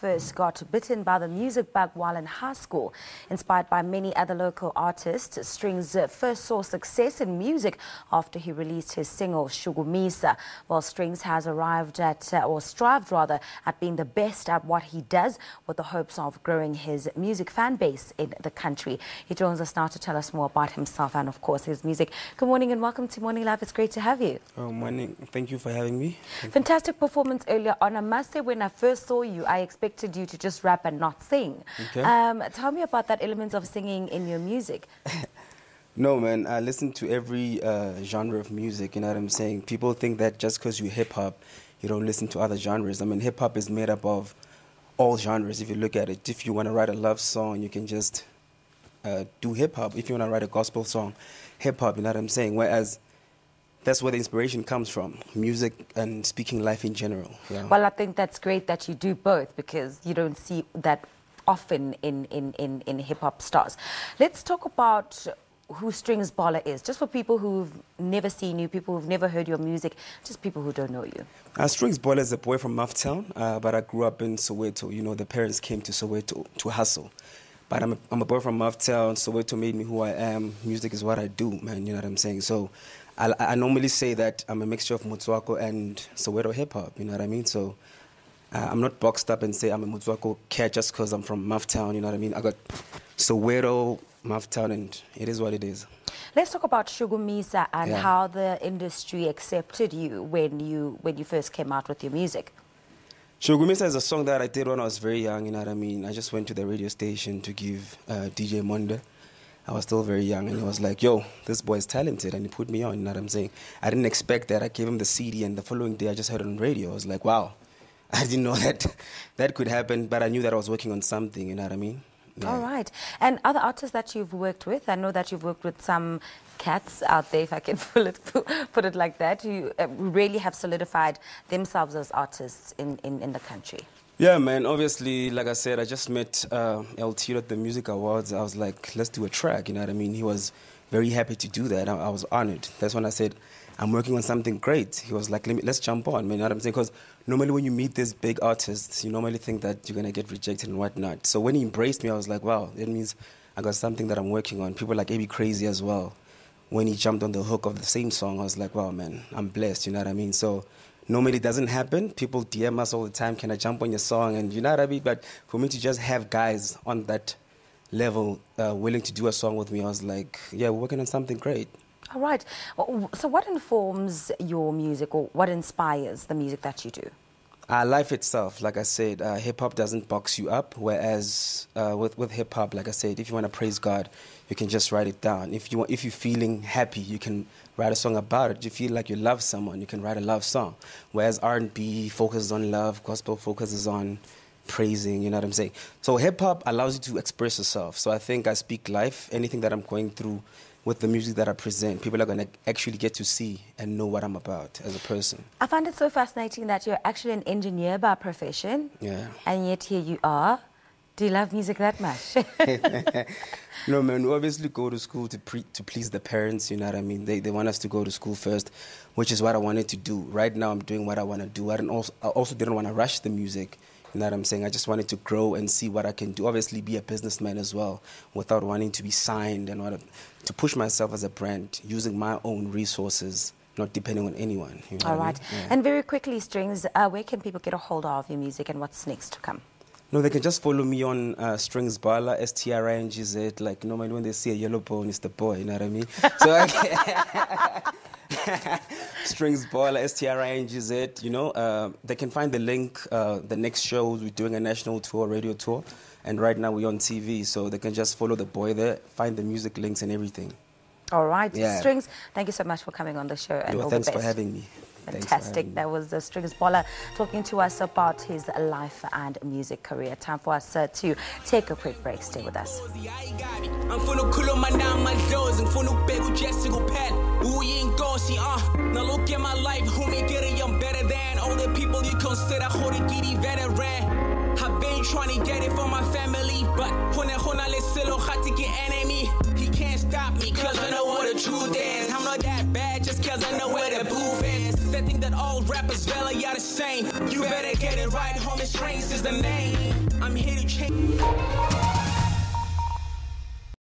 first got bitten by the music bug while in high school. Inspired by many other local artists, Stringz first saw success in music after he released his single Shukumisa. While Stringz has strived at being the best at what he does, with the hopes of growing his music fan base in the country. He joins us now to tell us more about himself and, of course, his music. Good morning and welcome to Morning Live. It's great to have you. Oh, morning. Thank you for having me. Fantastic performance earlier on. I must say, when I first saw you, I expected you to just rap and not sing. Okay. Tell me about that element of singing in your music. No, man, I listen to every genre of music, you know what I'm saying? People think that just because you hip-hop, you don't listen to other genres. I mean, hip-hop is made up of all genres, if you look at it. If you want to write a love song, you can just do hip-hop. If you want to write a gospel song, hip-hop, you know what I'm saying? Whereas that's where the inspiration comes from, music and speaking life in general. Yeah. Well, I think that's great that you do both, because you don't see that often in hip-hop stars. Let's talk about who Stringz Ballernair is, just for people who've never seen you, people who've never heard your music, just people who don't know you. Stringz Ballernair is a boy from Mufftown, but I grew up in Soweto. You know, the parents came to Soweto to hustle. But I'm a boy from Mufftown. Soweto made me who I am. Music is what I do, man, you know what I'm saying? So I normally say that I'm a mixture of Motswako and Soweto hip-hop, you know what I mean? So I'm not boxed up and say I'm a Motswako cat just because I'm from Mufftown, you know what I mean? I got Soweto, Mufftown, and it is what it is. Let's talk about Shukumisa and how the industry accepted you when you first came out with your music. Shukumisa is a song that I did when I was very young, you know what I mean? I just went to the radio station to give DJ Monde. I was still very young, and he was like, yo, this boy is talented, and he put me on, you know what I'm saying? I didn't expect that. I gave him the CD, and the following day I just heard it on radio. I was like, wow, I didn't know that could happen, but I knew that I was working on something, you know what I mean? Yeah. All right. And other artists that you've worked with, I know that you've worked with some cats out there, if I can put it like that, who really have solidified themselves as artists in the country. Yeah, man, obviously, like I said, I just met LT at the Music Awards. I was like, let's do a track, you know what I mean? He was very happy to do that. I was honored. That's when I said, I'm working on something great. He was like, let's jump on, man, you know what I'm saying? Because normally when you meet these big artists, you normally think that you're going to get rejected and whatnot. So when he embraced me, I was like, wow, that means I got something that I'm working on. People like AB Crazy as well. When he jumped on the hook of the same song, I was like, wow, man, I'm blessed, you know what I mean? So normally it doesn't happen. People DM us all the time, can I jump on your song? And you know what I mean? But for me to just have guys on that level willing to do a song with me, I was like, yeah, we're working on something great. All right. So what informs your music, or what inspires the music that you do? Life itself, like I said, hip-hop doesn't box you up, whereas with hip-hop, like I said, if you want to praise God, you can just write it down. If you're feeling happy, you can write a song about it. If you feel like you love someone, you can write a love song. Whereas R&B focuses on love, gospel focuses on praising, you know what I'm saying? So hip-hop allows you to express yourself. So I think I speak life, anything that I'm going through with the music that I present, people are going to actually get to see and know what I'm about as a person. I find it so fascinating that you're actually an engineer by profession. Yeah. And yet here you are. Do you love music that much? No, man, we obviously go to school to please the parents, you know what I mean? They want us to go to school first, which is what I wanted to do. Right now I'm doing what I want to do. I also didn't want to rush the music. You know what I'm saying? I just wanted to grow and see what I can do. Obviously, be a businessman as well, without wanting to be signed and to push myself as a brand, using my own resources, not depending on anyone. You know All right. I mean? Yeah. And very quickly, Stringz, where can people get a hold of your music and what's next to come? No, they can just follow me on Stringz Ballernair, Stringz. Like, normally when they see a yellow bone, it's the boy, you know what I mean? So Stringz Ballernair, Stringz, you know. They can find the link, the next shows. We're doing a national tour, radio tour. And right now we're on TV, so they can just follow the boy there, find the music links and everything. All right. Yeah. Stringz, thank you so much for coming on the show. And thanks for having me. Fantastic. That was Stringz Ballernair talking to us about his life and music career. Time for us to take a quick break. Stay with us. Now look at my life, who make it I'm better than all the people you consider Horigiri veteran. I've been trying to get it for my family, but enemy. He can't stop me, cause I know what the truth is. I'm not that bad just cause I know where the booth is. They think that all rappers Bella, y'all the same. You better get it right, homie. Stringz is the name. I'm here to change.